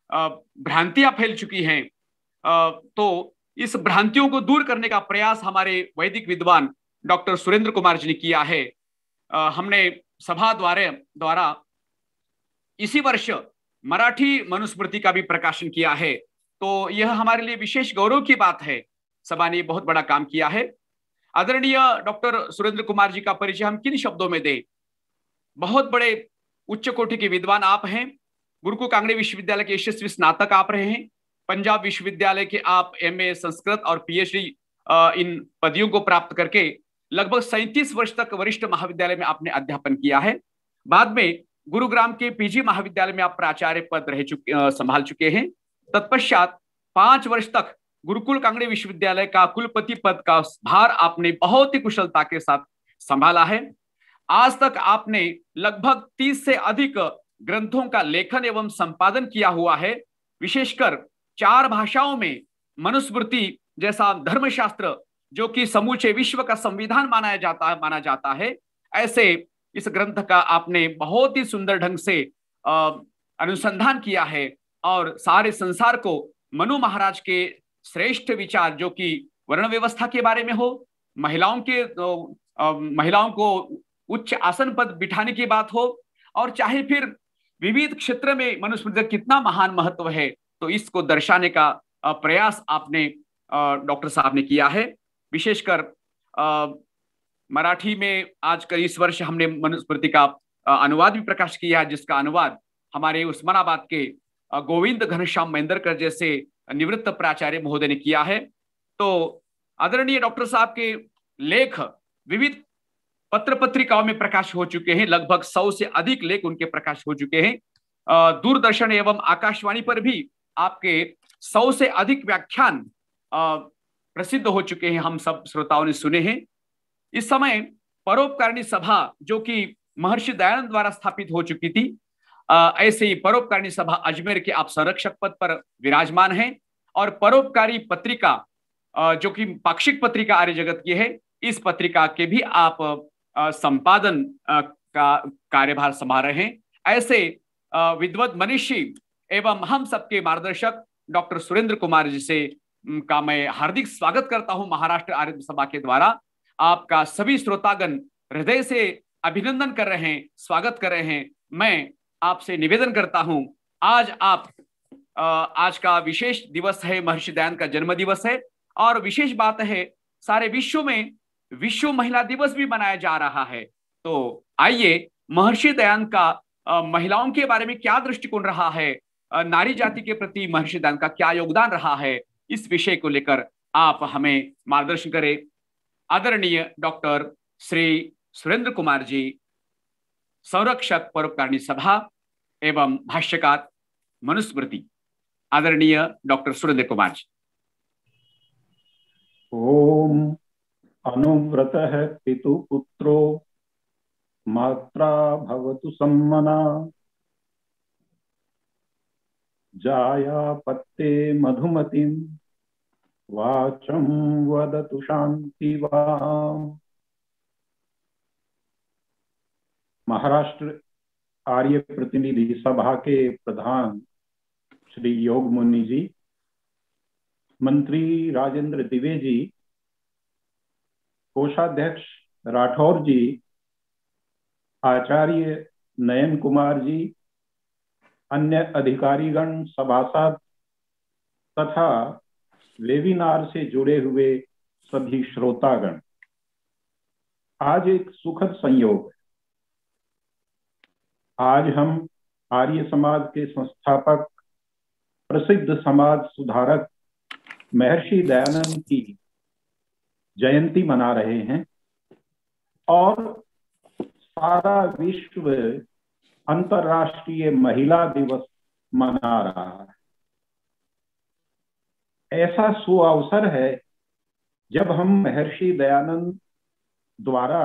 भ्रांतियां फैल चुकी हैं, तो इस भ्रांतियों को दूर करने का प्रयास हमारे वैदिक विद्वान डॉक्टर सुरेंद्र कुमार जी ने किया है। हमने सभा द्वारा इसी वर्ष मराठी मनुस्मृति का भी प्रकाशन किया है, तो यह हमारे लिए विशेष गौरव की बात है। सभा ने बहुत बड़ा काम किया है। आदरणीय डॉक्टर सुरेंद्र कुमार जी का परिचय हम किन शब्दों में दें? बहुत बड़े उच्च कोटि के विद्वान आप हैं। गुरुकुल कांगड़ी विश्वविद्यालय के यशस्वी स्नातक आप रहे हैं। पंजाब विश्वविद्यालय के आप एमए संस्कृत और पीएचडी इन पदवियों को प्राप्त करके लगभग 37 वर्ष तक वरिष्ठ महाविद्यालय में आपने अध्यापन किया है। बाद में गुरुग्राम के पीजी महाविद्यालय में आप प्राचार्य पद संभाल चुके हैं। तत्पश्चात 5 वर्ष तक गुरुकुल कांगड़ी विश्वविद्यालय का कुलपति पद का भार आपने बहुत ही कुशलता के साथ संभाला है। आज तक आपने लगभग 30 से अधिक ग्रंथों का लेखन एवं संपादन किया हुआ है। विशेषकर 4 भाषाओं में मनुस्मृति जैसा धर्मशास्त्र, जो कि समूचे विश्व का संविधान माना जाता है, ऐसे इस ग्रंथ का आपने बहुत ही सुंदर ढंग से अनुसंधान किया है और सारे संसार को मनु महाराज के श्रेष्ठ विचार, जो कि वर्ण व्यवस्था के बारे में हो, महिलाओं को उच्च आसन पर बिठाने की बात हो, और चाहे फिर विविध क्षेत्र में मनुस्मृति का कितना महान महत्व है, तो इसको दर्शाने का प्रयास आपने डॉक्टर साहब ने किया है। विशेषकर मराठी में आजकल इस वर्ष हमने मनुस्मृति का अनुवाद भी प्रकाश किया है, जिसका अनुवाद हमारे उस्मानाबाद के गोविंद घनश्याम महेंद्रकर जैसे निवृत्त प्राचार्य महोदय ने किया है। तो आदरणीय डॉक्टर साहब के लेख विविध पत्र पत्रिकाओं में प्रकाश हो चुके हैं। लगभग 100 से अधिक लेख उनके प्रकाश हो चुके हैं। दूरदर्शन एवं आकाशवाणी पर भी आपके 100 से अधिक व्याख्यान प्रसिद्ध हो चुके हैं, हम सब श्रोताओं ने सुने हैं। इस समय परोपकारिणी सभा, जो कि महर्षि दयानंद द्वारा स्थापित हो चुकी थी, ऐसे ही परोपकारिणी सभा अजमेर के आप संरक्षक पद पर विराजमान हैं, और परोपकारी पत्रिका जो कि पाक्षिक पत्रिका आर्य जगत की है, इस पत्रिका के भी आप संपादन का कार्यभार संभाल रहे हैं। ऐसे विद्वत मनीषी एवं हम सबके मार्गदर्शक डॉक्टर सुरेंद्र कुमार जी से का मैं हार्दिक स्वागत करता हूं महाराष्ट्र आर्य सभा के द्वारा। आपका सभी श्रोतागण हृदय से अभिनंदन कर रहे हैं, स्वागत कर रहे हैं। मैं आपसे निवेदन करता हूं, आज का विशेष दिवस है, महर्षि दयानंद का जन्म दिवस है, और विशेष बात है सारे विश्व में विश्व महिला दिवस भी मनाया जा रहा है। तो आइए महर्षि दयानंद का महिलाओं के बारे में क्या दृष्टिकोण रहा है, नारी जाति के प्रति महर्षि दयानंद का क्या योगदान रहा है, इस विषय को लेकर आप हमें मार्गदर्शन करें। आदरणीय डॉक्टर श्री सुरेंद्र कुमार जी, संरक्षक परोपकारिणी सभा एवं भाष्यकार मनुस्मृति, आदरणीय डॉक्टर सुरेंद्र कुमार जी। ओम अनुव्रतः पितु पुत्रो मात्रा भवतु सम्मना जाया पत्ते मधुमतिं वाचं वदतु शांतिवान्। महाराष्ट्र आर्य प्रतिनिधि सभा के प्रधान श्री योग मुनि जी, मंत्री राजेंद्र द्विवेदी, कोषाध्यक्ष राठौर जी, आचार्य नयन कुमार जी, अन्य अधिकारीगण, सभासद तथा वेबिनार से जुड़े हुए सभी श्रोतागण, आज एक सुखद संयोग है। आज हम आर्य समाज के संस्थापक, प्रसिद्ध समाज सुधारक महर्षि दयानंद की जयंती मना रहे हैं, और सारा विश्व अंतर्राष्ट्रीय महिला दिवस मना रहा है। ऐसा सुअवसर है जब हम महर्षि दयानंद द्वारा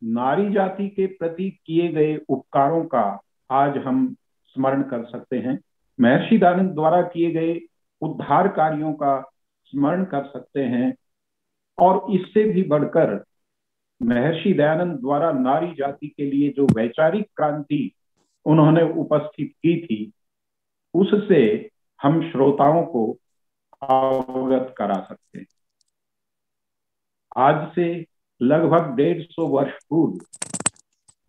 नारी जाति के प्रति किए गए उपकारों का आज हम स्मरण कर सकते हैं। महर्षि दयानंद द्वारा किए गए उद्धार कार्यों का स्मरण कर सकते हैं, और इससे भी बढ़कर महर्षि दयानंद द्वारा नारी जाति के लिए जो वैचारिक क्रांति उन्होंने उपस्थित की थी, उससे हम श्रोताओं को अवगत करा सकते हैं। आज से लगभग 150 वर्ष पूर्व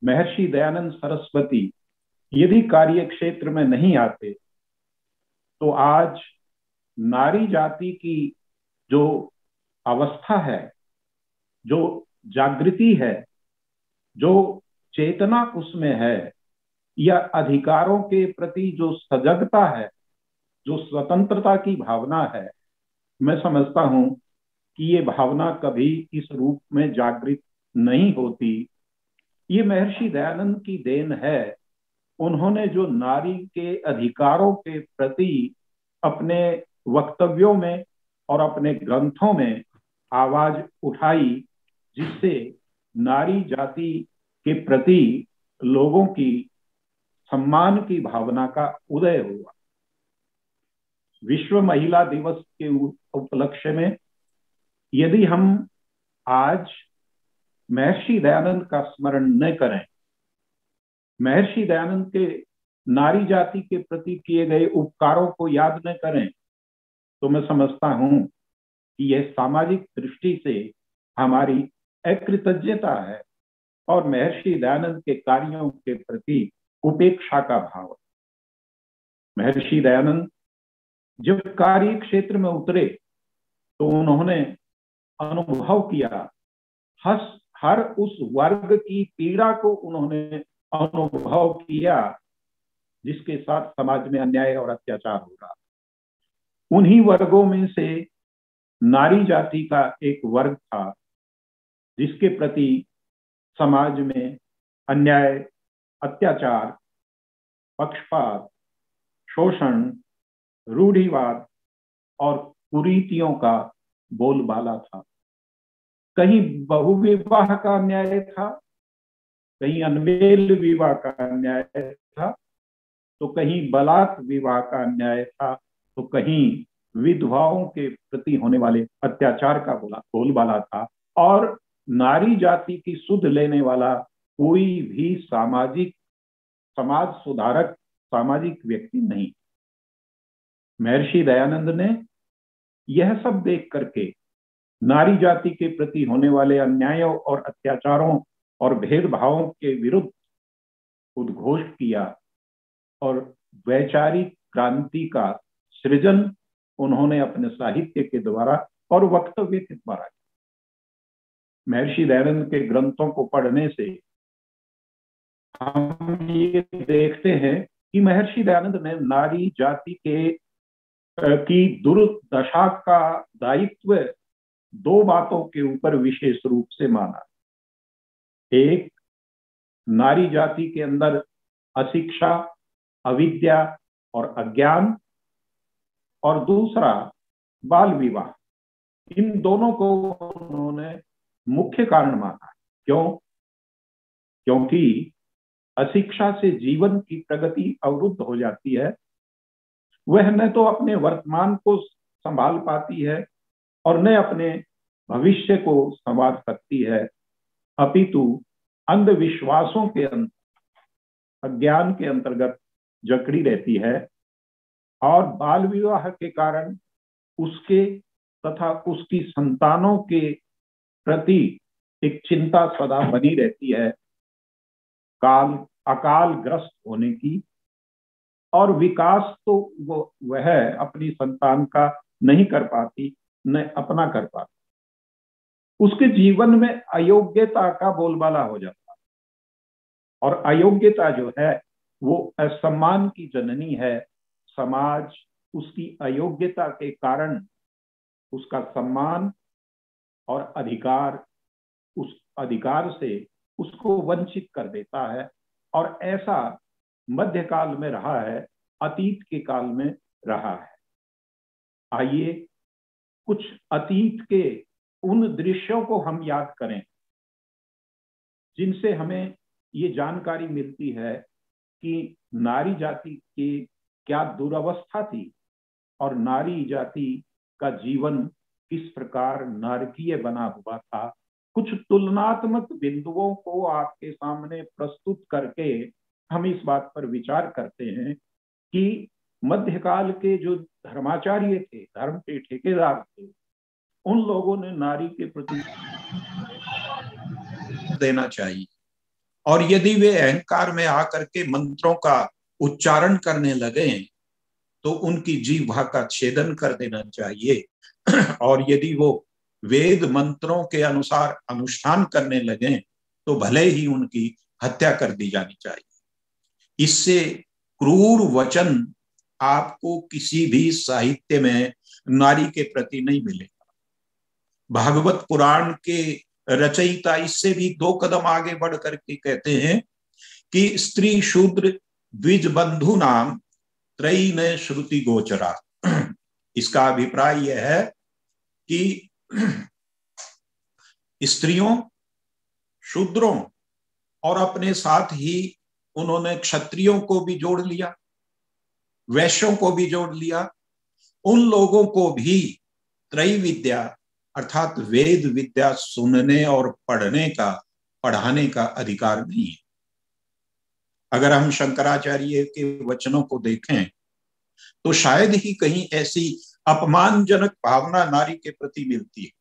महर्षि दयानंद सरस्वती यदि कार्य क्षेत्र में नहीं आते तो आज नारी जाति की जो अवस्था है, जो जागृति है, जो चेतना उसमें है, या अधिकारों के प्रति जो सजगता है, जो स्वतंत्रता की भावना है, मैं समझता हूं कि ये भावना कभी इस रूप में जागृत नहीं होती। ये महर्षि दयानंद की देन है। उन्होंने जो नारी के अधिकारों के प्रति अपने वक्तव्यों में और अपने ग्रंथों में आवाज उठाई, जिससे नारी जाति के प्रति लोगों की सम्मान की भावना का उदय हुआ। विश्व महिला दिवस के उपलक्ष्य में यदि हम आज महर्षि दयानंद का स्मरण न करें, महर्षि दयानंद के नारी जाति के प्रति किए गए उपकारों को याद न करें, तो मैं समझता हूं कि यह सामाजिक दृष्टि से हमारी अकृतज्ञता है और महर्षि दयानंद के कार्यों के प्रति उपेक्षा का भाव। महर्षि दयानंद जब कार्य क्षेत्र में उतरे तो उन्होंने अनुभव किया, हर उस वर्ग की पीड़ा को उन्होंने अनुभव किया जिसके साथ समाज में अन्याय और अत्याचार हो रहा। उन्हीं वर्गों में से नारी जाति का एक वर्ग था जिसके प्रति समाज में अन्याय, अत्याचार, पक्षपात, शोषण, रूढ़िवाद और कुरीतियों का बोलबाला था। कहीं बहुविवाह का अन्याय था, कहीं अनमेल विवाह का अन्याय था, तो कहीं बलात् विवाह का अन्याय था, तो कहीं विधवाओं के प्रति होने वाले अत्याचार का बोलबाला था। और नारी जाति की सुध लेने वाला कोई भी समाज सुधारक, सामाजिक व्यक्ति नहीं। महर्षि दयानंद ने यह सब देख करके नारी जाति के प्रति होने वाले अन्यायों और अत्याचारों और भेदभावों के विरुद्ध उद्घोष किया और वैचारिक क्रांति का सृजन उन्होंने अपने साहित्य के द्वारा और वक्तव्य के द्वारा किया। महर्षि दयानंद के ग्रंथों को पढ़ने से हम ये देखते हैं कि महर्षि दयानंद ने नारी जाति की दुर्दशा का दायित्व दो बातों के ऊपर विशेष रूप से माना। एक, नारी जाति के अंदर अशिक्षा, अविद्या और अज्ञान, और दूसरा बाल विवाह। इन दोनों को उन्होंने मुख्य कारण माना। क्यों? क्योंकि अशिक्षा से जीवन की प्रगति अवरुद्ध हो जाती है। वह न तो अपने वर्तमान को संभाल पाती है और न अपने भविष्य को संवार सकती है, अपितु अंधविश्वासों के अज्ञान के अंतर्गत जकड़ी रहती है। और बाल विवाह के कारण उसके तथा उसकी संतानों के प्रति एक चिंता सदा बनी रहती है, अकाल ग्रस्त होने की। और विकास तो वह अपनी संतान का नहीं कर पाती, न अपना कर पाती। उसके जीवन में अयोग्यता का बोलबाला हो जाता है। और अयोग्यता जो है वो असम्मान की जननी है। समाज उसकी अयोग्यता के कारण उसका सम्मान और अधिकार, उस अधिकार से उसको वंचित कर देता है। और ऐसा मध्यकाल में रहा है, अतीत के काल में रहा है। आइए कुछ अतीत के उन दृश्यों को हम याद करें जिनसे हमें ये जानकारी मिलती है कि नारी जाति की क्या दुर्अवस्था थी और नारी जाति का जीवन किस प्रकार नारकीय बना हुआ था। कुछ तुलनात्मक बिंदुओं को आपके सामने प्रस्तुत करके हम इस बात पर विचार करते हैं कि मध्यकाल के जो धर्माचार्य थे, धर्म के ठेकेदार थे, उन लोगों ने नारी के प्रति देना चाहिए। और यदि वे अहंकार में आकर के मंत्रों का उच्चारण करने लगे तो उनकी जीवा का छेदन कर देना चाहिए। और यदि वो वेद मंत्रों के अनुसार अनुष्ठान करने लगे तो भले ही उनकी हत्या कर दी जानी चाहिए। इससे क्रूर वचन आपको किसी भी साहित्य में नारी के प्रति नहीं मिलेगा। भागवत पुराण के रचयिता इससे भी 2 कदम आगे बढ़ करके कहते हैं कि स्त्री शूद्र द्विज बंधु नाम त्रयी न श्रुति गोचरा। इसका अभिप्राय यह है कि स्त्रियों, शूद्रों और अपने साथ ही उन्होंने क्षत्रियों को भी जोड़ लिया, वैश्यों को भी जोड़ लिया। उन लोगों को भी त्रयी विद्या अर्थात वेद विद्या सुनने और पढ़ाने का अधिकार नहीं है। अगर हम शंकराचार्य के वचनों को देखें तो शायद ही कहीं ऐसी अपमानजनक भावना नारी के प्रति मिलती है।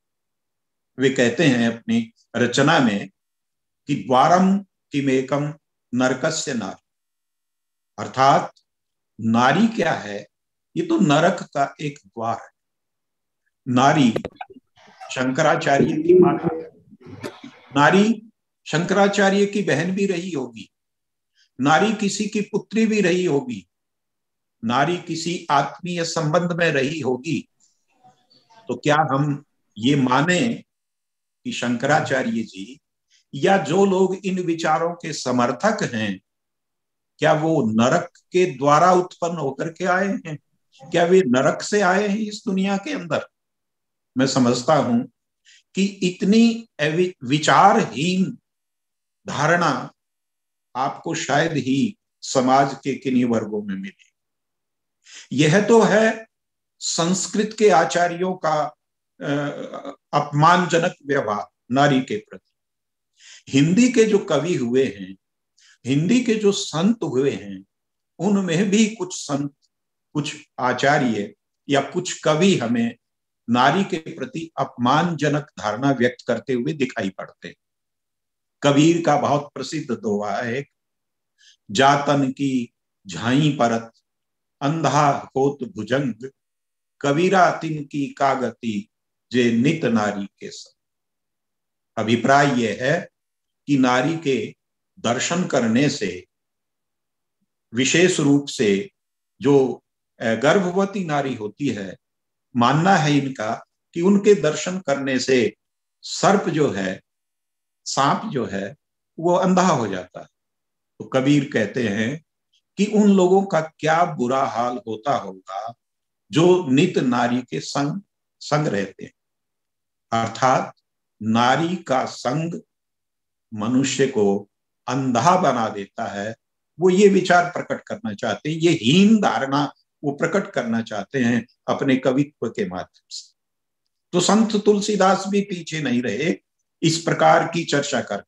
वे कहते हैं अपनी रचना में कि द्वारम किमेकम नरकस्य नारी, अर्थात नारी क्या है, ये तो नरक का एक द्वार है। नारी शंकराचार्य की माता है, नारी शंकराचार्य की बहन भी रही होगी, नारी किसी की पुत्री भी रही होगी, नारी किसी आत्मीय संबंध में रही होगी। तो क्या हम ये माने कि शंकराचार्य जी या जो लोग इन विचारों के समर्थक हैं, क्या वो नरक के द्वारा उत्पन्न होकर के आए हैं? क्या वे नरक से आए हैं इस दुनिया के अंदर? मैं समझता हूं कि इतनी विचारहीन धारणा आपको शायद ही समाज के किन्हीं वर्गों में मिले। यह तो है संस्कृत के आचार्यों का अपमानजनक व्यवहार नारी के प्रति। हिंदी के जो कवि हुए हैं, हिंदी के जो संत हुए हैं, उनमें भी कुछ संत, कुछ आचार्य या कुछ कवि हमें नारी के प्रति अपमानजनक धारणा व्यक्त करते हुए दिखाई पड़ते। कबीर का बहुत प्रसिद्ध दोहा है, जातन की झाई परत अंधा होत भुजंग, कबीरा तिन की कागति जे नित नारी के संग। अभिप्राय यह है कि नारी के दर्शन करने से, विशेष रूप से जो गर्भवती नारी होती है, मानना है इनका कि उनके दर्शन करने से सर्प जो है, सांप जो है, वो अंधा हो जाता है। तो कबीर कहते हैं कि उन लोगों का क्या बुरा हाल होता होगा जो नित नारी के संग रहते हैं। अर्थात नारी का संग मनुष्य को अंधा बना देता है। वो ये विचार प्रकट करना चाहते हैं, ये हीन धारणा वो प्रकट करना चाहते हैं अपने कवित्व के माध्यम से। तो संत तुलसीदास भी पीछे नहीं रहे इस प्रकार की चर्चा कर।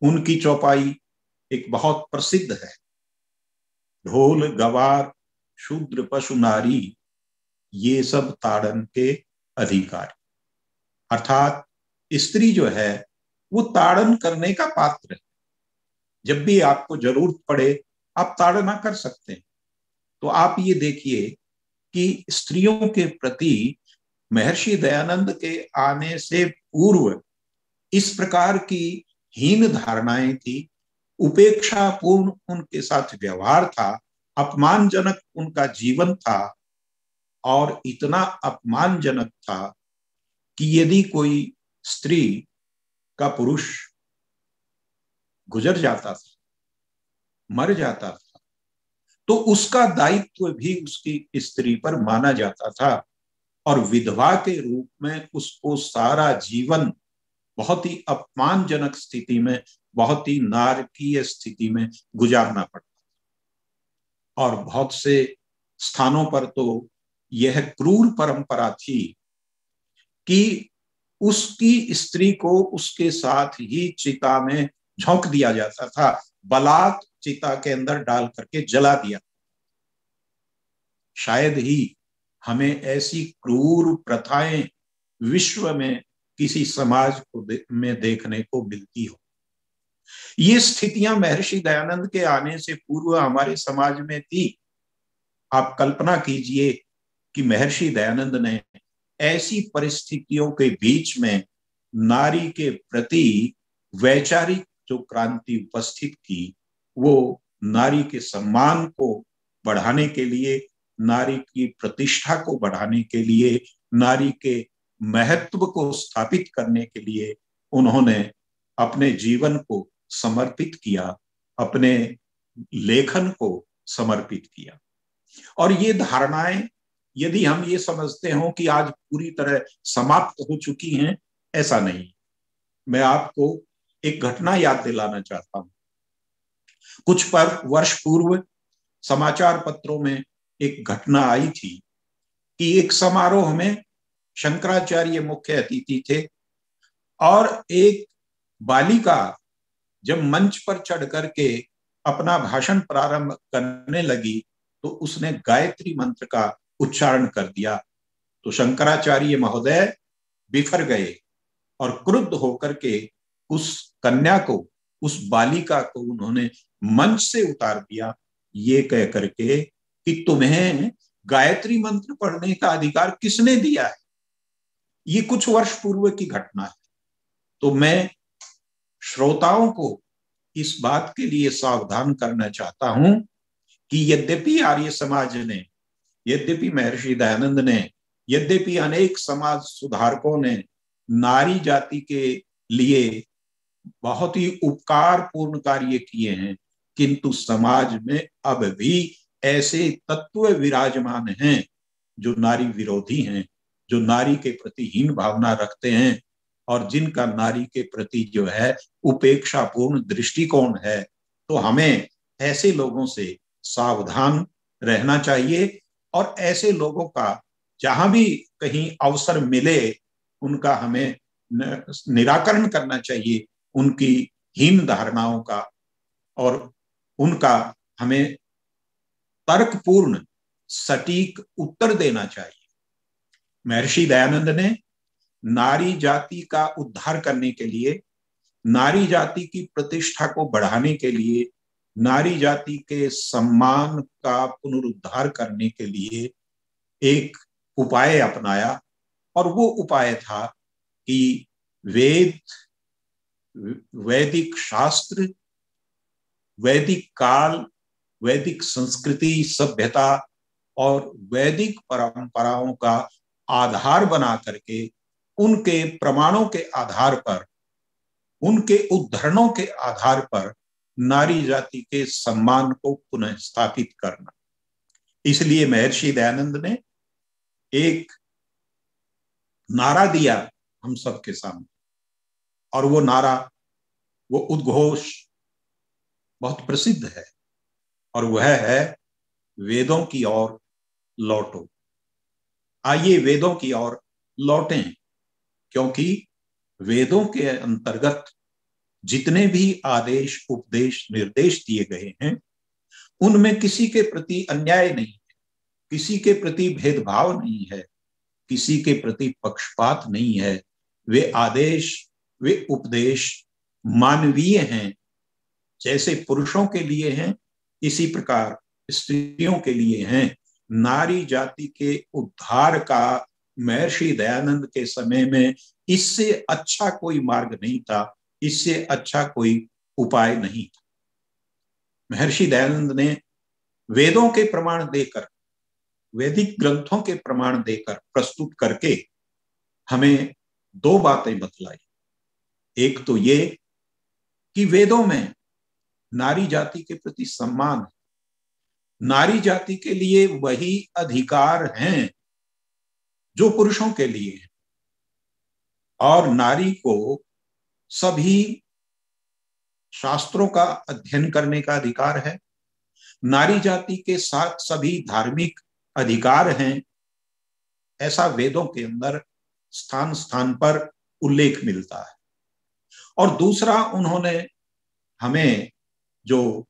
उनकी चौपाई एक बहुत प्रसिद्ध है, ढोल गवार शूद्र पशु नारी ये सब ताड़न के अधिकारी। अर्थात स्त्री जो है वो ताड़न करने का पात्र है। जब भी आपको जरूरत पड़े आप ताड़ना कर सकते हैं। तो आप ये देखिए कि स्त्रियों के प्रति महर्षि दयानंद के आने से पूर्व इस प्रकार की हीन धारणाएं थी, उपेक्षापूर्ण उनके साथ व्यवहार था, अपमानजनक उनका जीवन था। और इतना अपमानजनक था कि यदि कोई स्त्री का पुरुष गुजर जाता था, मर जाता था, तो उसका दायित्व भी उसकी स्त्री पर माना जाता था और विधवा के रूप में उसको सारा जीवन बहुत ही अपमानजनक स्थिति में, बहुत ही नारकीय स्थिति में गुजारना पड़ता। और बहुत से स्थानों पर तो यह क्रूर परंपरा थी कि उसकी स्त्री को उसके साथ ही चिता में झोंक दिया जाता था, बलात् चिता के अंदर डाल करके जला दिया। शायद ही हमें ऐसी क्रूर प्रथाएं विश्व में किसी समाज को में देखने को मिलती हो। ये स्थितियां महर्षि दयानंद के आने से पूर्व हमारे समाज में थी। आप कल्पना कीजिए कि महर्षि दयानंद ने ऐसी परिस्थितियों के बीच में नारी के प्रति वैचारिक जो क्रांति उपस्थित की, वो नारी के सम्मान को बढ़ाने के लिए, नारी की प्रतिष्ठा को बढ़ाने के लिए, नारी के महत्व को स्थापित करने के लिए उन्होंने अपने जीवन को समर्पित किया, अपने लेखन को समर्पित किया। और ये धारणाएं यदि हम ये समझते हो कि आज पूरी तरह समाप्त हो चुकी हैं, ऐसा नहीं। मैं आपको एक घटना याद दिलाना चाहता हूं। कुछ वर्ष पूर्व समाचार पत्रों में एक घटना आई थी कि एक समारोह में शंकराचार्य मुख्य अतिथि थे और एक बालिका जब मंच पर चढ़ करके अपना भाषण प्रारंभ करने लगी तो उसने गायत्री मंत्र का उच्चारण कर दिया। तो शंकराचार्य महोदय बिफर गए और क्रुद्ध होकर के उस कन्या को, उस बालिका को उन्होंने मंच से उतार दिया, ये कह करके कि तुम्हें गायत्री मंत्र पढ़ने का अधिकार किसने दिया है। ये कुछ वर्ष पूर्व की घटना है। तो मैं श्रोताओं को इस बात के लिए सावधान करना चाहता हूं कि यद्यपि आर्य समाज ने, यद्यपि महर्षि दयानंद ने, यद्यपि अनेक समाज सुधारकों ने नारी जाति के लिए बहुत ही उपकारपूर्ण कार्य किए हैं, किंतु समाज में अब भी ऐसे तत्व विराजमान हैं जो नारी विरोधी हैं, जो नारी के प्रति हीन भावना रखते हैं और जिनका नारी के प्रति जो है उपेक्षापूर्ण दृष्टिकोण है। तो हमें ऐसे लोगों से सावधान रहना चाहिए और ऐसे लोगों का जहां भी कहीं अवसर मिले उनका हमें निराकरण करना चाहिए, उनकी हीन धारणाओं का, और उनका हमें तर्कपूर्ण सटीक उत्तर देना चाहिए। महर्षि दयानंद ने नारी जाति का उद्धार करने के लिए, नारी जाति की प्रतिष्ठा को बढ़ाने के लिए, नारी जाति के सम्मान का पुनरुद्धार करने के लिए एक उपाय अपनाया और वो उपाय था कि वेद, वैदिक शास्त्र, वैदिक काल, वैदिक संस्कृति सभ्यता और वैदिक परंपराओं का आधार बना करके उनके प्रमाणों के आधार पर, उनके उद्धरणों के आधार पर नारी जाति के सम्मान को पुनः स्थापित करना। इसलिए महर्षि दयानंद ने एक नारा दिया हम सबके सामने, और वो नारा, वो उद्घोष बहुत प्रसिद्ध है और वह है वेदों की ओर लौटो। आइए वेदों की ओर लौटें, क्योंकि वेदों के अंतर्गत जितने भी आदेश, उपदेश, निर्देश दिए गए हैं उनमें किसी के प्रति अन्याय नहीं है, किसी के प्रति भेदभाव नहीं है, किसी के प्रति पक्षपात नहीं है। वे आदेश, वे उपदेश मानवीय हैं। जैसे पुरुषों के लिए हैं इसी प्रकार स्त्रियों के लिए हैं। नारी जाति के उद्धार का महर्षि दयानंद के समय में इससे अच्छा कोई मार्ग नहीं था, इससे अच्छा कोई उपाय नहीं था। महर्षि दयानंद ने वेदों के प्रमाण देकर, वैदिक ग्रंथों के प्रमाण देकर प्रस्तुत करके हमें दो बातें बतलाई। एक तो ये कि वेदों में नारी जाति के प्रति सम्मान है, नारी जाति के लिए वही अधिकार हैं जो पुरुषों के लिए है, और नारी को सभी शास्त्रों का अध्ययन करने का अधिकार है। नारी जाति के साथ सभी धार्मिक अधिकार हैं। ऐसा वेदों के अंदर स्थान स्थान पर उल्लेख मिलता है। और दूसरा, उन्होंने हमें जो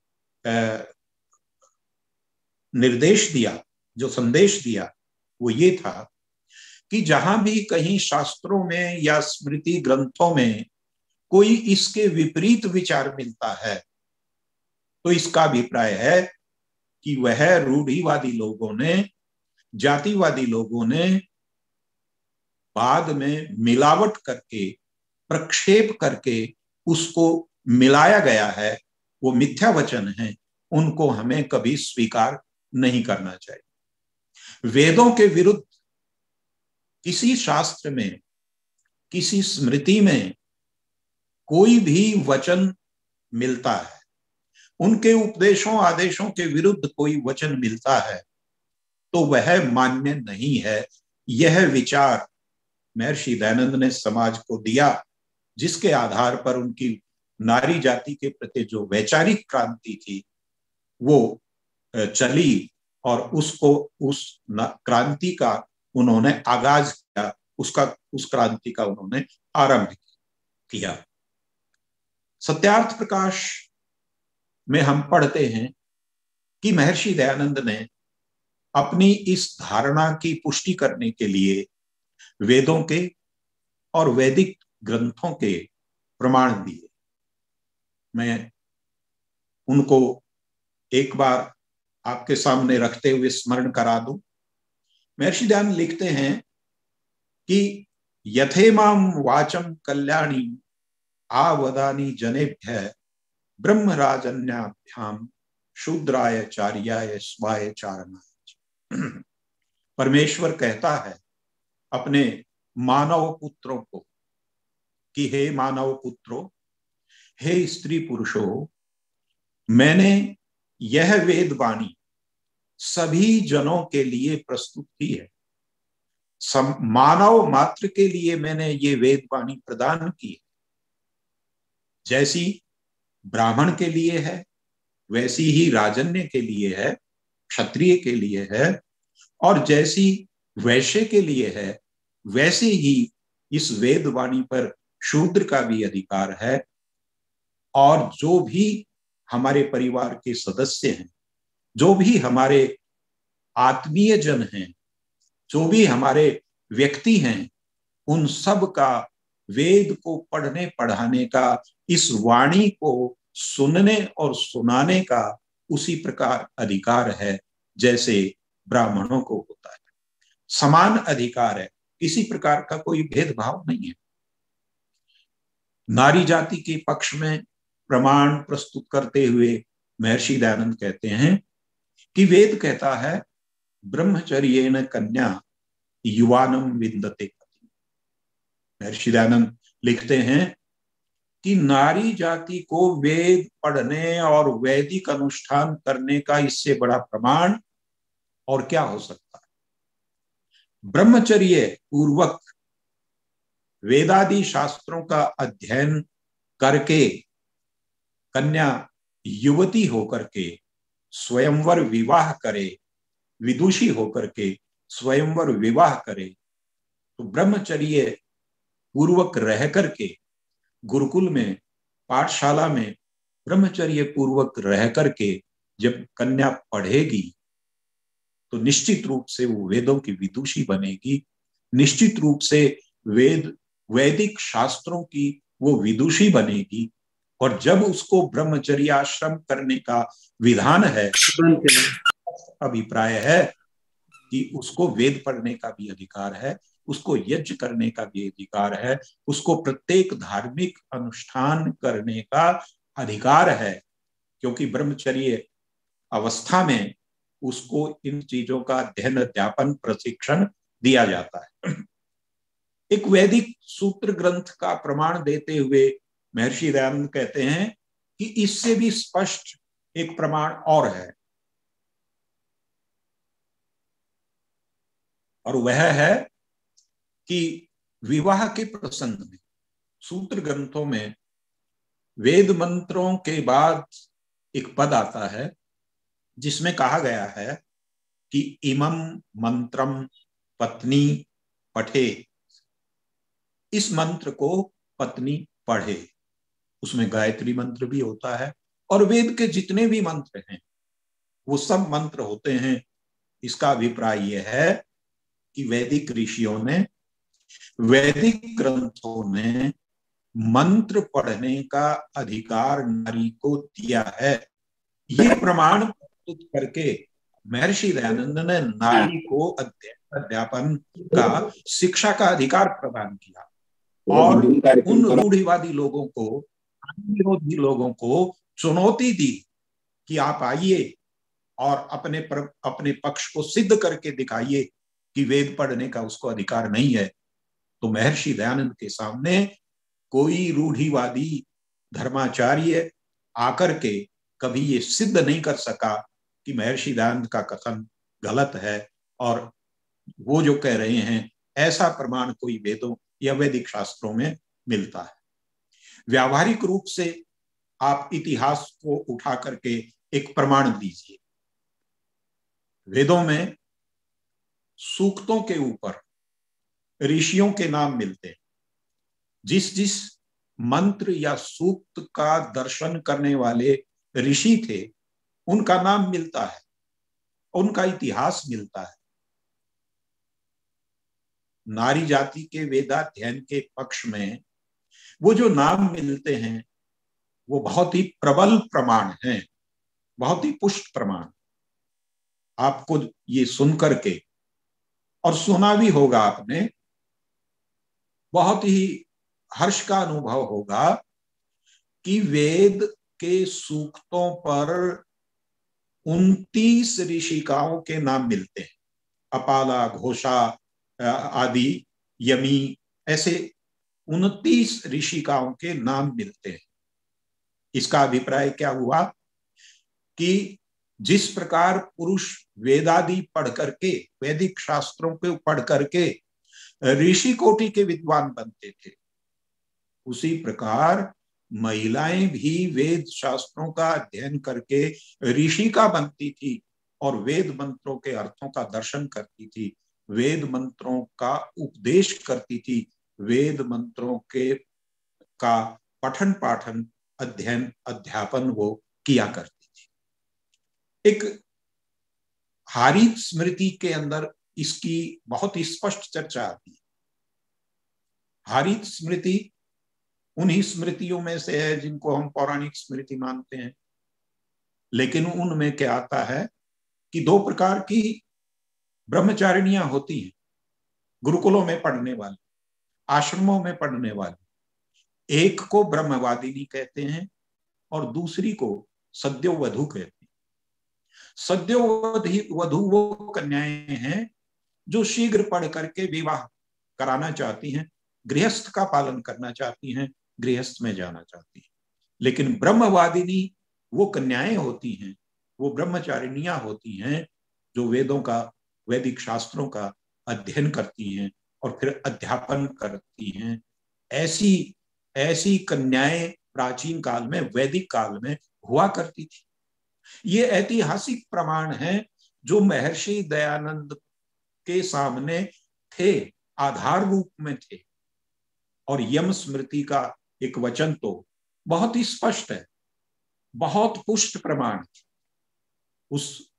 निर्देश दिया जो संदेश दिया वो ये था कि जहां भी कहीं शास्त्रों में या स्मृति ग्रंथों में कोई इसके विपरीत विचार मिलता है तो इसका अभिप्राय है कि वह रूढ़िवादी लोगों ने, जातिवादी लोगों ने बाद में मिलावट करके, प्रक्षेप करके उसको मिलाया गया है, वो मिथ्या वचन है, उनको हमें कभी स्वीकार नहीं करना चाहिए। वेदों के विरुद्ध किसी शास्त्र में, किसी स्मृति में कोई भी वचन मिलता है, उनके उपदेशों आदेशों के विरुद्ध कोई वचन मिलता है तो वह मान्य नहीं है। यह विचार महर्षि दयानंद ने समाज को दिया, जिसके आधार पर उनकी नारी जाति के प्रति जो वैचारिक क्रांति थी वो चली और उसको, उस क्रांति का उन्होंने आगाज किया, उस क्रांति का उन्होंने आरंभ किया। सत्यार्थ प्रकाश में हम पढ़ते हैं कि महर्षि दयानंद ने अपनी इस धारणा की पुष्टि करने के लिए वेदों के और वैदिक ग्रंथों के प्रमाण दिए। मैं उनको एक बार आपके सामने रखते हुए स्मरण करा दूं। महर्षि दयानंद लिखते हैं कि यथेमाम वाचम कल्याणी आवदानी जनेभ्य ब्रह्मराजन्याभ्याम शूद्राय चार्याय स्वाय चारणाय। परमेश्वर कहता है अपने मानव पुत्रों को कि हे मानव पुत्रों, हे स्त्री पुरुषों, मैंने यह वेद वाणी सभी जनों के लिए प्रस्तुत की है। मानव मात्र के लिए मैंने ये वेद वाणी प्रदान की है। जैसी ब्राह्मण के लिए है वैसी ही राजन्य के लिए है, क्षत्रिय के लिए है, और जैसी वैश्य के लिए है वैसे ही इस वेद वाणी पर शूद्र का भी अधिकार है। और जो भी हमारे परिवार के सदस्य हैं, जो भी हमारे आत्मीय जन हैं, जो भी हमारे व्यक्ति हैं, उन सब का वेद को पढ़ने पढ़ाने का, इस वाणी को सुनने और सुनाने का उसी प्रकार अधिकार है जैसे ब्राह्मणों को होता है। समान अधिकार है, किसी प्रकार का कोई भेदभाव नहीं है। नारी जाति के पक्ष में प्रमाण प्रस्तुत करते हुए महर्षि दयानंद कहते हैं कि वेद कहता है ब्रह्मचर्येण कन्या युवानम विंदते पति। महर्षि दयानंद लिखते हैं कि नारी जाति को वेद पढ़ने और वैदिक अनुष्ठान करने का इससे बड़ा प्रमाण और क्या हो सकता है। ब्रह्मचर्य पूर्वक वेदादि शास्त्रों का अध्ययन करके कन्या युवती होकर के स्वयंवर विवाह करे, विदुषी होकर के स्वयंवर विवाह करे, तो ब्रह्मचर्य पूर्वक रह करके गुरुकुल में, पाठशाला में ब्रह्मचर्य पूर्वक रह करके जब कन्या पढ़ेगी तो निश्चित रूप से वो वेदों की विदुषी बनेगी, निश्चित रूप से वैदिक शास्त्रों की वो विदुषी बनेगी। और जब उसको ब्रह्मचर्य आश्रम करने का विधान है, अभिप्राय है कि उसको वेद पढ़ने का भी अधिकार है, उसको यज्ञ करने का भी अधिकार है, उसको प्रत्येक धार्मिक अनुष्ठान करने का अधिकार है, क्योंकि ब्रह्मचर्य अवस्था में उसको इन चीजों का अध्ययन, अध्यापन, प्रशिक्षण दिया जाता है। एक वैदिक सूत्र ग्रंथ का प्रमाण देते हुए महर्षि दयानंद कहते हैं कि इससे भी स्पष्ट एक प्रमाण और है, और वह है कि विवाह के प्रसंग में सूत्र ग्रंथों में वेद मंत्रों के बाद एक पद आता है जिसमें कहा गया है कि इमं मंत्रम पत्नी पठे। इस मंत्र को पत्नी पढ़े। उसमें गायत्री मंत्र भी होता है और वेद के जितने भी मंत्र हैं वो सब मंत्र होते हैं इसका अभिप्राय यह है कि वैदिक ऋषियों ने, वैदिक ग्रंथों ने मंत्र पढ़ने का अधिकार नारी को दिया है। ये प्रमाण प्रस्तुत करके महर्षि दयानंद ने नारी को अध्यापन का, शिक्षा का अधिकार प्रदान किया और उन रूढ़िवादी लोगों को, विरोधी लोगों को चुनौती दी कि आप आइए और अपने पक्ष को सिद्ध करके दिखाइए कि वेद पढ़ने का उसको अधिकार नहीं है। तो महर्षि दयानंद के सामने कोई रूढ़िवादी धर्माचार्य आकर के कभी ये सिद्ध नहीं कर सका कि महर्षि दयानंद का कथन गलत है और वो जो कह रहे हैं ऐसा प्रमाण कोई वेदों या वैदिक शास्त्रों में मिलता है। व्यावहारिक रूप से आप इतिहास को उठा करके एक प्रमाण दीजिए। वेदों में सूक्तों के ऊपर ऋषियों के नाम मिलते हैं। जिस जिस मंत्र या सूक्त का दर्शन करने वाले ऋषि थे उनका नाम मिलता है, उनका इतिहास मिलता है। नारी जाति के वेदाध्ययन के पक्ष में वो जो नाम मिलते हैं वो बहुत ही प्रबल प्रमाण हैं, बहुत ही पुष्ट प्रमाण। आपको ये सुन करके, और सुना भी होगा आपने, बहुत ही हर्ष का अनुभव होगा कि वेद के सूक्तों पर 29 ऋषिकाओं के नाम मिलते हैं। अपाला, घोषा आदि, यमी, ऐसे 29 ऋषिकाओं के नाम मिलते हैं। इसका अभिप्राय क्या हुआ कि जिस प्रकार पुरुष वेदादि पढ़ करके, वैदिक शास्त्रों को पढ़ करके ऋषि कोटि के विद्वान बनते थे, उसी प्रकार महिलाएं भी वेद शास्त्रों का अध्ययन करके ऋषि का बनती थी और वेद मंत्रों के अर्थों का दर्शन करती थी, वेद मंत्रों का उपदेश करती थी, वेद मंत्रों के का पठन पाठन, अध्ययन, अध्यापन वो किया करती थी। एक हारीत स्मृति के अंदर इसकी बहुत ही स्पष्ट चर्चा आती है। हारीत स्मृति उन्हीं स्मृतियों में से है जिनको हम पौराणिक स्मृति मानते हैं, लेकिन उनमें क्या आता है कि 2 प्रकार की ब्रह्मचारिणियां होती हैं, गुरुकुलों में पढ़ने वाली, आश्रमों में पढ़ने वाली। एक को ब्रह्मवादिनी कहते हैं और दूसरी को सद्योवधू कहते हैं। सद्योवधू वो कन्याएं हैं जो शीघ्र पढ़ करके विवाह कराना चाहती हैं, गृहस्थ का पालन करना चाहती हैं, गृहस्थ में जाना चाहती हैं। लेकिन ब्रह्मवादिनी वो कन्याएं होती हैं, वो ब्रह्मचारिणियां होती हैं जो वेदों का, वैदिक शास्त्रों का अध्ययन करती हैं और फिर अध्यापन करती हैं। ऐसी कन्याएं प्राचीन काल में, वैदिक काल में हुआ करती थी। ये ऐतिहासिक प्रमाण है जो महर्षि दयानंद के सामने थे, आधार रूप में थे। और यम स्मृति का एक वचन तो बहुत ही स्पष्ट है, बहुत पुष्ट प्रमाण। उस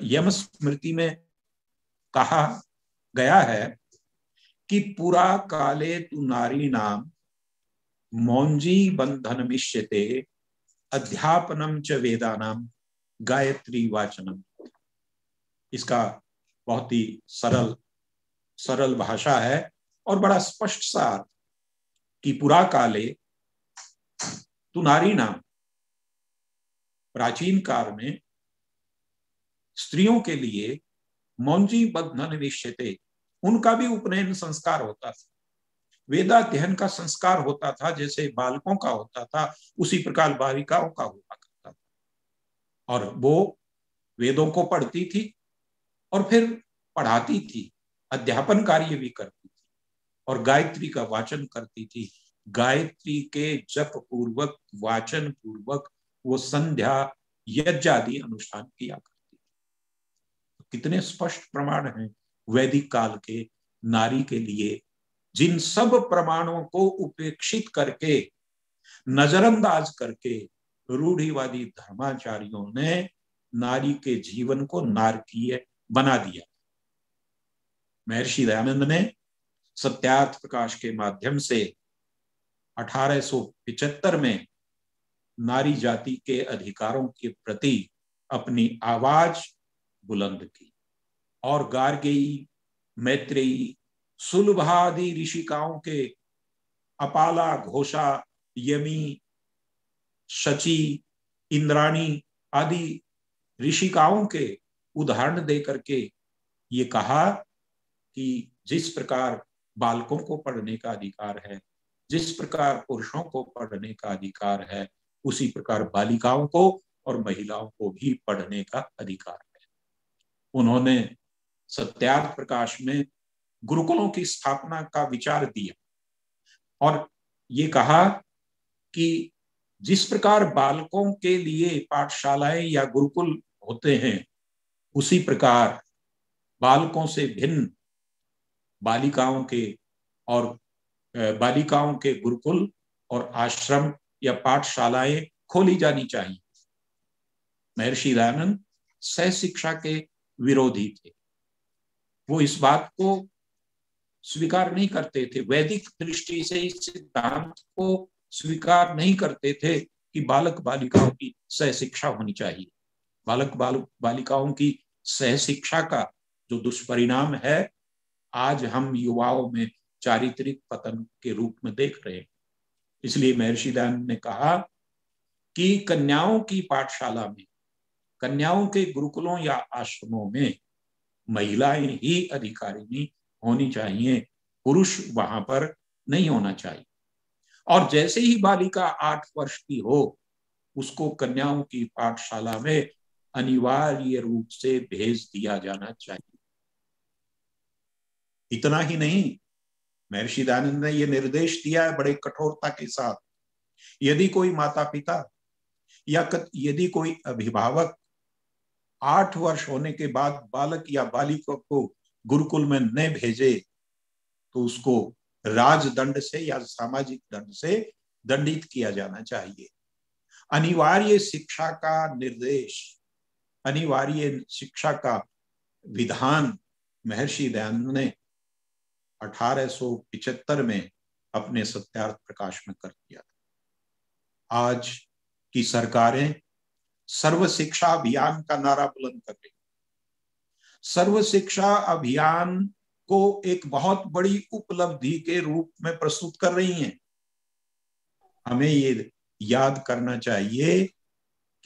यम स्मृति में कहा गया है कि पुरा काले तु नारी नाम मौंजी बंधन मिष्यते अध्यापनम च वेदानाम गायत्री वाचनम। इसका बहुत ही सरल भाषा है और बड़ा स्पष्ट सा कि पुरा काले तु नारी नाम, प्राचीन काल में स्त्रियों के लिए मौंजी बंधन निश्चिते, उनका भी उपनयन संस्कार होता था, वेदाध्ययन का संस्कार होता था। जैसे बालकों का होता था उसी प्रकार बालिकाओं का हुआ करता था। और वो वेदों को पढ़ती थी और फिर पढ़ाती थी, अध्यापन कार्य भी करती थी और गायत्री का वाचन करती थी। गायत्री के जप पूर्वक, वाचन पूर्वक वो संध्या यज्ञ आदि अनुष्ठान किया करती थी। तो कितने स्पष्ट प्रमाण हैं वैदिक काल के नारी के लिए, जिन सब प्रमाणों को उपेक्षित करके, नजरअंदाज करके रूढ़िवादी धर्माचार्यों ने नारी के जीवन को नारकीय, बना दिया। महर्षि दयानंद ने सत्यार्थ प्रकाश के माध्यम से 1875 में नारी जाति के अधिकारों के प्रति अपनी आवाज बुलंद की और गार्गेयी, मैत्रेयी, सुलभादि ऋषिकाओं के अपाला, घोषा, यमी, शची, इंद्राणी आदि ऋषिकाओं के उदाहरण दे करके ये कहा कि जिस प्रकार बालकों को पढ़ने का अधिकार है, जिस प्रकार पुरुषों को पढ़ने का अधिकार है, उसी प्रकार बालिकाओं को और महिलाओं को भी पढ़ने का अधिकार है। उन्होंने सत्यार्थ प्रकाश में गुरुकुलों की स्थापना का विचार दिया और ये कहा कि जिस प्रकार बालकों के लिए पाठशालाएं या गुरुकुल होते हैं, उसी प्रकार बालकों से भिन्न बालिकाओं के गुरुकुल और आश्रम या पाठशालाएं खोली जानी चाहिए। महर्षि दयानंद सह शिक्षा के विरोधी थे। वो इस बात को स्वीकार नहीं करते थे, वैदिक दृष्टि से इस सिद्धांत को स्वीकार नहीं करते थे कि बालक बालिकाओं की सह शिक्षा होनी चाहिए। बालक बालिकाओं की सह शिक्षा का जो दुष्परिणाम है, आज हम युवाओं में चारित्रिक पतन के रूप में देख रहे हैं। इसलिए महर्षि दयानंद ने कहा कि कन्याओं की पाठशाला में, कन्याओं के गुरुकुलों या आश्रमों में महिलाएं ही अधिकारिणी होनी चाहिए, पुरुष वहां पर नहीं होना चाहिए। और जैसे ही बालिका 8 वर्ष की हो, उसको कन्याओं की पाठशाला में अनिवार्य रूप से भेज दिया जाना चाहिए। इतना ही नहीं, महर्षि दयानंद ने यह निर्देश दिया है बड़े कठोरता के साथ, यदि कोई माता पिता या यदि कोई अभिभावक 8 वर्ष होने के बाद बालक या बालिका को गुरुकुल में न भेजे तो उसको राजदंड से या सामाजिक दंड से दंडित किया जाना चाहिए। अनिवार्य शिक्षा का निर्देश, अनिवार्य शिक्षा का विधान महर्षि दयानंद ने 1875 में अपने सत्यार्थ प्रकाश में कर दिया था। आज की सरकारें सर्व शिक्षा अभियान का नारा बुलंद कर रही। सर्व शिक्षा अभियान को एक बहुत बड़ी उपलब्धि के रूप में प्रस्तुत कर रही हैं। हमें ये याद करना चाहिए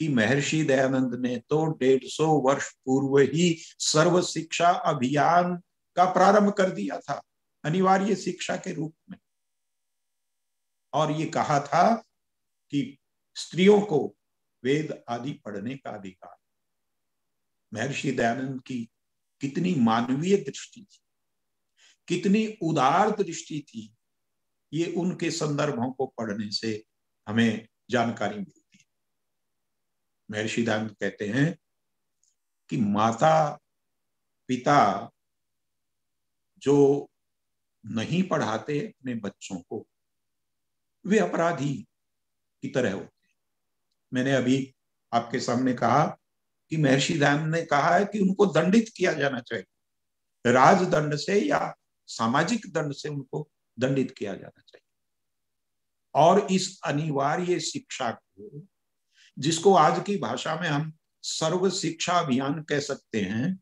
कि महर्षि दयानंद ने तो 150 वर्ष पूर्व ही सर्व शिक्षा अभियान का प्रारंभ कर दिया था, अनिवार्य शिक्षा के रूप में, और ये कहा था कि स्त्रियों को वेद आदि पढ़ने का अधिकार। महर्षि दयानंद की कितनी मानवीय दृष्टि थी, कितनी उदार दृष्टि थी, ये उनके संदर्भों को पढ़ने से हमें जानकारी मिलती है। महर्षि दयानंद कहते हैं कि माता पिता जो नहीं पढ़ाते अपने बच्चों को, वे अपराधी की तरह होते हैं। मैंने अभी आपके सामने कहा कि महर्षि दयानंद ने कहा है कि उनको दंडित किया जाना चाहिए, राजदंड से या सामाजिक दंड से उनको दंडित किया जाना चाहिए। और इस अनिवार्य शिक्षा को, जिसको आज की भाषा में हम सर्व शिक्षा अभियान कह सकते हैं,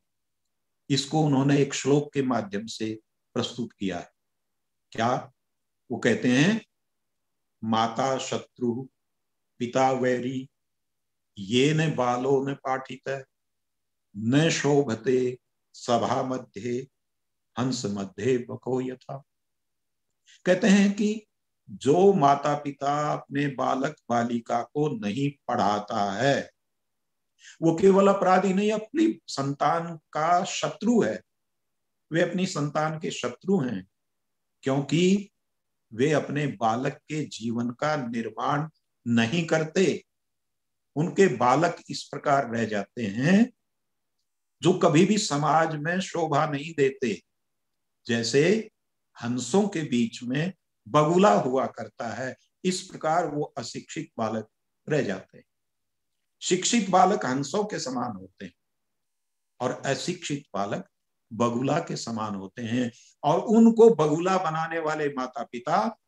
इसको उन्होंने एक श्लोक के माध्यम से प्रस्तुत किया है। क्या वो कहते हैं? माता शत्रु पिता वैरी ये न बालो न पाठित न शोभते सभा मध्य हंस मध्य बको यथा। कहते हैं कि जो माता पिता अपने बालक बालिका को नहीं पढ़ाता है, वो केवल अपराधी नहीं, अपनी संतान का शत्रु है। वे अपनी संतान के शत्रु हैं, क्योंकि वे अपने बालक के जीवन का निर्माण नहीं करते। उनके बालक इस प्रकार रह जाते हैं जो कभी भी समाज में शोभा नहीं देते, जैसे हंसों के बीच में बगुला हुआ करता है, इस प्रकार वो अशिक्षित बालक रह जाते हैं। शिक्षित बालक हंसों के समान होते हैं और अशिक्षित बालक बगुला के समान होते हैं, और उनको बगुला बनाने वाले माता पिता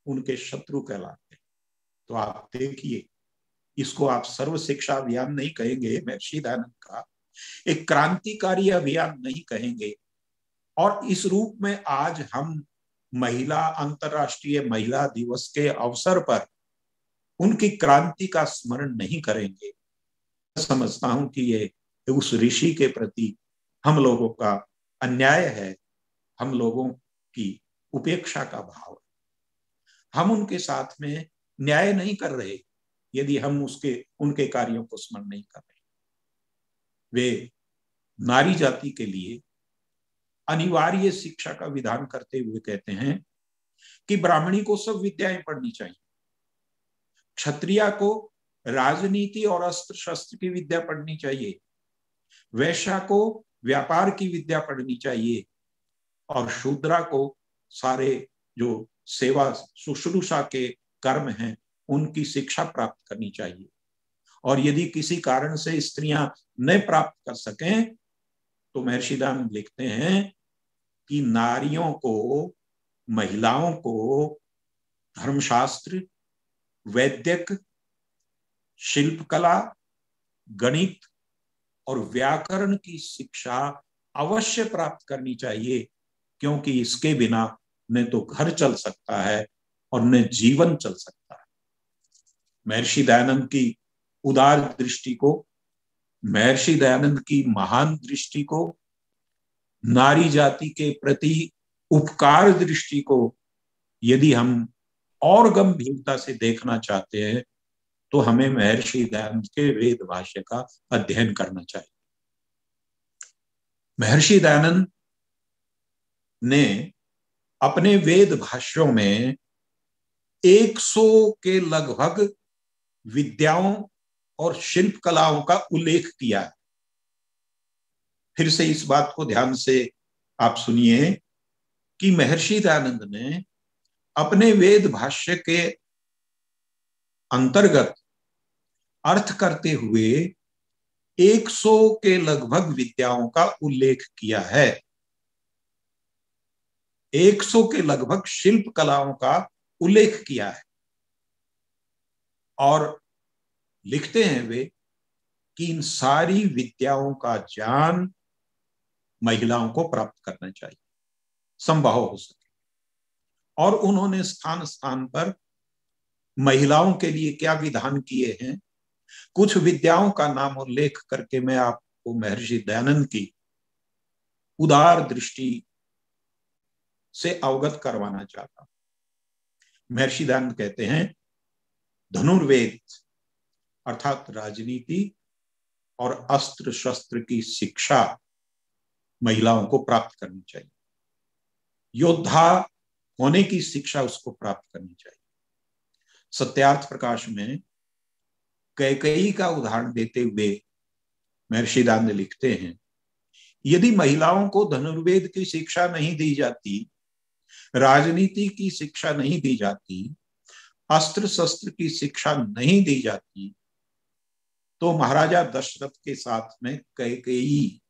उनके शत्रु कहलाते हैं। तो आप देखिए, इसको आप सर्व शिक्षा अभियान नहीं कहेंगे, महर्षि दयानंद का एक क्रांतिकारी अभियान नहीं कहेंगे। और इस रूप में आज हम महिला अंतर्राष्ट्रीय महिला दिवस के अवसर पर उनकी क्रांति का स्मरण नहीं करेंगे। समझता हूं कि ये उस ऋषि के प्रति हम लोगों का अन्याय है, हम लोगों की उपेक्षा का भाव है। हम उनके साथ में न्याय नहीं कर रहे यदि हम उनके कार्यों को स्मरण नहीं कर रहे। वे नारी जाति के लिए अनिवार्य शिक्षा का विधान करते हुए कहते हैं कि ब्राह्मणी को सब विद्याएं पढ़नी चाहिए, क्षत्रिया को राजनीति और अस्त्र शस्त्र की विद्या पढ़नी चाहिए, वैश्या को व्यापार की विद्या पढ़नी चाहिए, और शूद्रा को सारे जो सेवा शुश्रूषा के कर्म हैं उनकी शिक्षा प्राप्त करनी चाहिए। और यदि किसी कारण से स्त्रियां न प्राप्त कर सकें तो महर्षि दयानंद लिखते हैं कि नारियों को, महिलाओं को धर्मशास्त्र, वैदिक, शिल्पकला, गणित और व्याकरण की शिक्षा अवश्य प्राप्त करनी चाहिए, क्योंकि इसके बिना न तो घर चल सकता है और न जीवन चल सकता है। महर्षि दयानंद की उदार दृष्टि को, महर्षि दयानंद की महान दृष्टि को, नारी जाति के प्रति उपकार दृष्टि को यदि हम और गंभीरता से देखना चाहते हैं तो हमें महर्षि दयानंद के वेद भाष्य का अध्ययन करना चाहिए। महर्षि दयानंद ने अपने वेद भाष्यों में 100 के लगभग विद्याओं और शिल्प कलाओं का उल्लेख किया है। फिर से इस बात को ध्यान से आप सुनिए कि महर्षि दयानंद ने अपने वेद भाष्य के अंतर्गत अर्थ करते हुए 100 के लगभग विद्याओं का उल्लेख किया है। 100 के लगभग शिल्प कलाओं का उल्लेख किया है, और लिखते हैं वे कि इन सारी विद्याओं का ज्ञान महिलाओं को प्राप्त करना चाहिए, संभव हो सके। और उन्होंने स्थान स्थान पर महिलाओं के लिए क्या विधान किए हैं, कुछ विद्याओं का नाम उल्लेख करके मैं आपको महर्षि दयानंद की उदार दृष्टि से अवगत करवाना चाहता हूं। महर्षि दयानंद कहते हैं, धनुर्वेद अर्थात राजनीति और अस्त्र शस्त्र की शिक्षा महिलाओं को प्राप्त करनी चाहिए। योद्धा होने की शिक्षा उसको प्राप्त करनी चाहिए। सत्यार्थ प्रकाश में कैकेयी का उदाहरण देते हुए महर्षि दयानंद लिखते हैं, यदि महिलाओं को धनुर्वेद की शिक्षा नहीं दी जाती, राजनीति की शिक्षा नहीं दी जाती, अस्त्र शस्त्र की शिक्षा नहीं दी जाती, तो महाराजा दशरथ के साथ में कैकेयी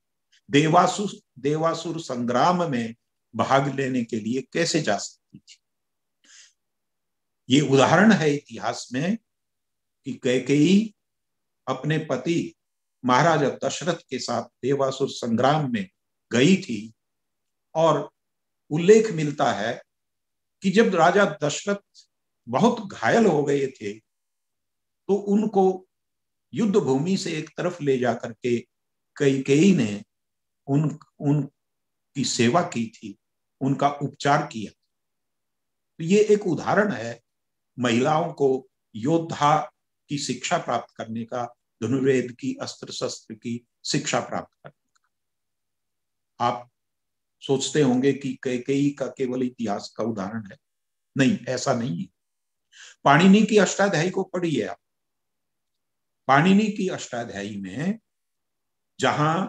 देवासुर संग्राम में भाग लेने के लिए कैसे जा सकती थी। ये उदाहरण है इतिहास में कि कैकेयी अपने पति महाराजा दशरथ के साथ देवासुर संग्राम में गई थी, और उल्लेख मिलता है कि जब राजा दशरथ बहुत घायल हो गए थे तो उनको युद्ध भूमि से एक तरफ ले जाकर के कैकेयी ने उनकी सेवा की थी, उनका उपचार किया। तो ये एक उदाहरण है महिलाओं को योद्धा की शिक्षा प्राप्त करने का, धनुर्वेद की, अस्त्र शस्त्र की शिक्षा प्राप्त करने का। आप सोचते होंगे कि कैकेयी का केवल इतिहास का उदाहरण है। नहीं, ऐसा नहीं है। पाणिनि की अष्टाध्यायी को पढ़िए आप। पाणिनि की अष्टाध्यायी में जहां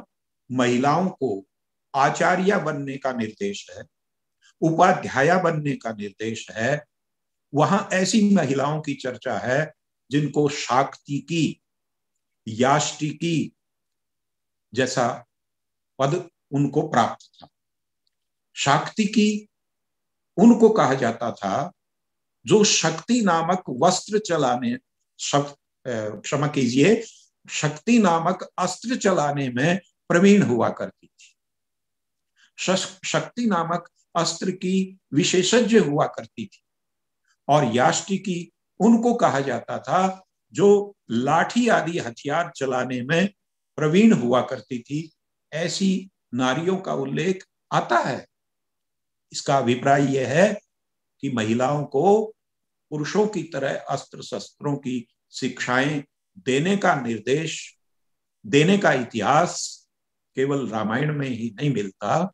महिलाओं को आचार्य बनने का निर्देश है, उपाध्याया बनने का निर्देश है, वहां ऐसी महिलाओं की चर्चा है जिनको शाक्तिकी, याष्टिकी जैसा पद उनको प्राप्त था। शाक्तिकी उनको कहा जाता था जो शक्ति नामक वस्त्र चलाने, क्षमा कीजिए, शक्ति नामक अस्त्र चलाने में प्रवीण हुआ करती थी, शक्ति नामक अस्त्र की विशेषज्ञ हुआ करती थी। और याष्टिकी उनको कहा जाता था जो लाठी आदि हथियार चलाने में प्रवीण हुआ करती थी। ऐसी नारियों का उल्लेख आता है। इसका अभिप्राय यह है कि महिलाओं को पुरुषों की तरह अस्त्र शस्त्रों की शिक्षाएं देने का निर्देश, देने का इतिहास केवल रामायण में ही नहीं मिलता,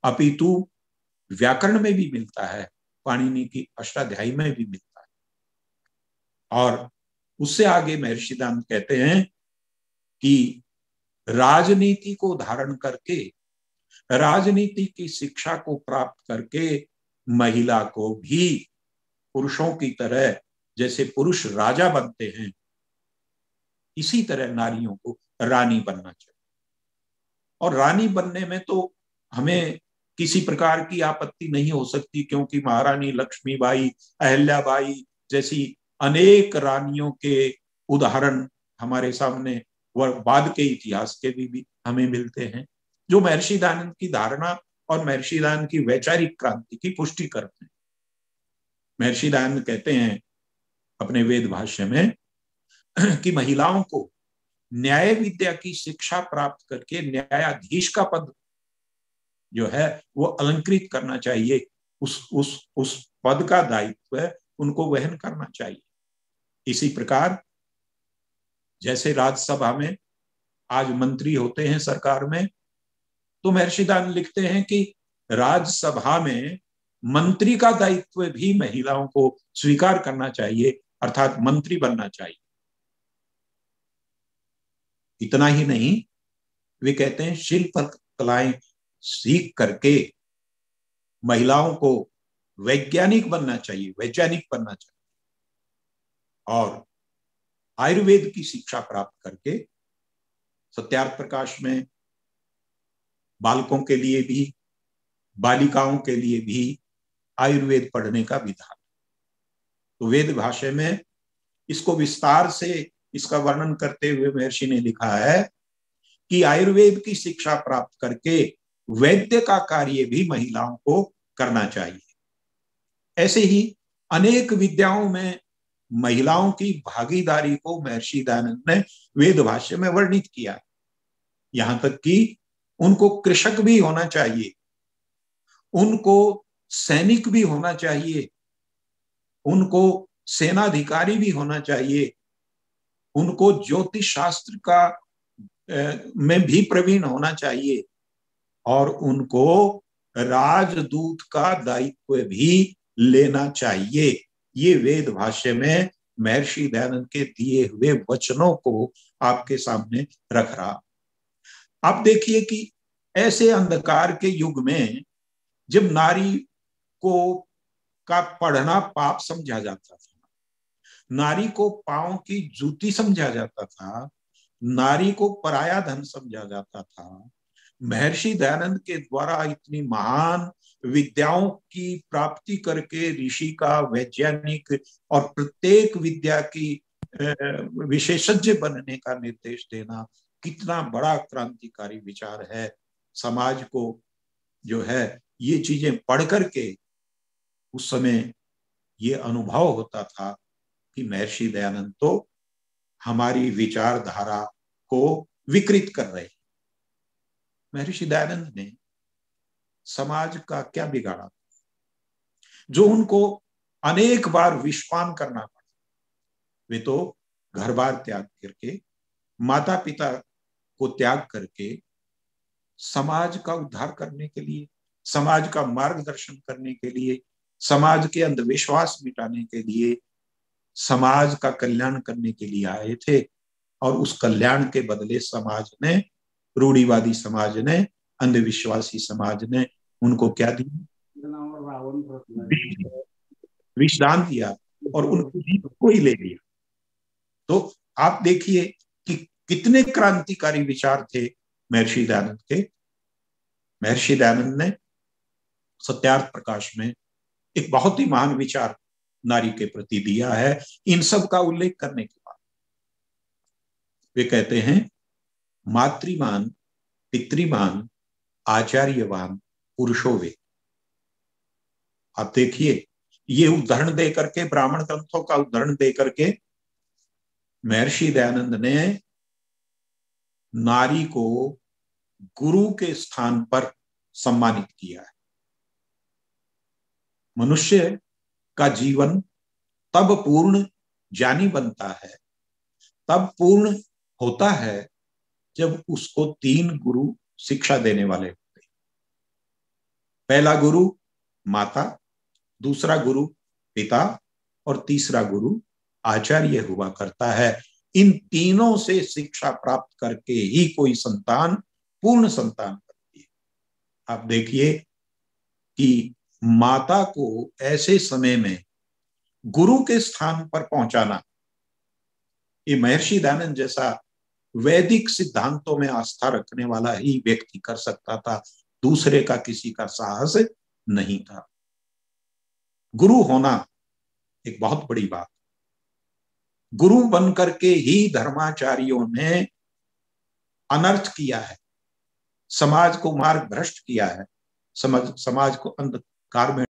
अपितु व्याकरण में भी मिलता है, पाणिनि की अष्टाध्यायी में भी मिलता है। और उससे आगे महर्षि दयानंद कहते हैं कि राजनीति को धारण करके, राजनीति की शिक्षा को प्राप्त करके महिला को भी पुरुषों की तरह, जैसे पुरुष राजा बनते हैं, इसी तरह नारियों को रानी बनना चाहिए। और रानी बनने में तो हमें किसी प्रकार की आपत्ति नहीं हो सकती, क्योंकि महारानी लक्ष्मीबाई, अहिल्याबाई जैसी अनेक रानियों के उदाहरण हमारे सामने बाद के इतिहास के भी हमें मिलते हैं, जो महर्षि दयानंद की धारणा और महर्षि दयानंद की वैचारिक क्रांति की पुष्टि करते हैं। महर्षि दयानंद कहते हैं अपने वेद भाष्य में कि महिलाओं को न्याय विद्या की शिक्षा प्राप्त करके न्यायाधीश का पद जो है वो अलंकृत करना चाहिए, उस पद का दायित्व उनको वहन करना चाहिए। इसी प्रकार जैसे राज्यसभा में आज मंत्री होते हैं सरकार में, तो महर्षि दयानंद लिखते हैं कि राज्यसभा में मंत्री का दायित्व भी महिलाओं को स्वीकार करना चाहिए, अर्थात मंत्री बनना चाहिए। इतना ही नहीं, वे कहते हैं शिल्प कलाएं सीख करके महिलाओं को वैज्ञानिक बनना चाहिए, वैज्ञानिक बनना चाहिए। और आयुर्वेद की शिक्षा प्राप्त करके सत्यार्थ प्रकाश में बालकों के लिए भी, बालिकाओं के लिए भी आयुर्वेद पढ़ने का विधान। तो वेद भाषा में इसको विस्तार से इसका वर्णन करते हुए महर्षि ने लिखा है कि आयुर्वेद की शिक्षा प्राप्त करके वैद्य का कार्य भी महिलाओं को करना चाहिए। ऐसे ही अनेक विद्याओं में महिलाओं की भागीदारी को महर्षि दयानंद ने वेद भाष्य में वर्णित किया। यहां तक कि उनको कृषक भी होना चाहिए, उनको सैनिक भी होना चाहिए, उनको सेनाधिकारी भी होना चाहिए, उनको ज्योतिष शास्त्र का में भी प्रवीण होना चाहिए, और उनको राजदूत का दायित्व भी लेना चाहिए। ये वेद भाष्य में महर्षि दयानंद के दिए हुए वचनों को आपके सामने रख रहा। आप देखिए कि ऐसे अंधकार के युग में जब नारी को का पढ़ना पाप समझा जाता था, नारी को पांव की जूती समझा जाता था, नारी को पराया धन समझा जाता था, महर्षि दयानंद के द्वारा इतनी महान विद्याओं की प्राप्ति करके ऋषि का, वैज्ञानिक और प्रत्येक विद्या की विशेषज्ञ बनने का निर्देश देना कितना बड़ा क्रांतिकारी विचार है। समाज को जो है ये चीजें पढ़ करके उस समय ये अनुभव होता था कि महर्षि दयानंद तो हमारी विचारधारा को विकृत कर रहे। महर्षि दयानंद ने समाज का क्या बिगाड़ा जो उनको अनेक बार विषपान करना पड़ा। वे तो घर बार त्याग करके, माता पिता को त्याग करके समाज का उद्धार करने के लिए, समाज का मार्गदर्शन करने के लिए, समाज के अंधविश्वास मिटाने के लिए, समाज का कल्याण करने के लिए आए थे। और उस कल्याण के बदले समाज ने, रूढ़िवादी समाज ने, अंधविश्वासी समाज ने उनको क्या दिया? विषदान दिया और उनको जीवन को ही ले लिया। तो आप देखिए कि कितने क्रांतिकारी विचार थे महर्षि दयानंद के, महर्षि दयानंद ने सत्यार्थ प्रकाश में एक बहुत ही महान विचार नारी के प्रति दिया है। इन सब का उल्लेख करने के बाद वे कहते हैं, मातृमान, पितृमान, आचार्यवान पुरुषो वे। आप देखिए, ये उदाहरण दे करके, ब्राह्मण ग्रंथों का उदाहरण दे करके महर्षि दयानंद ने नारी को गुरु के स्थान पर सम्मानित किया है। मनुष्य का जीवन तब पूर्ण ज्ञानी बनता है, तब पूर्ण होता है जब उसको 3 गुरु शिक्षा देने वाले होते हैं। पहला गुरु माता, दूसरा गुरु पिता और तीसरा गुरु आचार्य हुआ करता है। इन तीनों से शिक्षा प्राप्त करके ही कोई संतान पूर्ण संतान बनती है। आप देखिए कि माता को ऐसे समय में गुरु के स्थान पर पहुंचाना, ये महर्षि दयानंद जैसा वैदिक सिद्धांतों में आस्था रखने वाला ही व्यक्ति कर सकता था, दूसरे का किसी का साहस नहीं था। गुरु होना एक बहुत बड़ी बात। गुरु बनकर के ही धर्माचार्यों ने अनर्थ किया है, समाज को मार्ग भ्रष्ट किया है, समाज को अंधकार में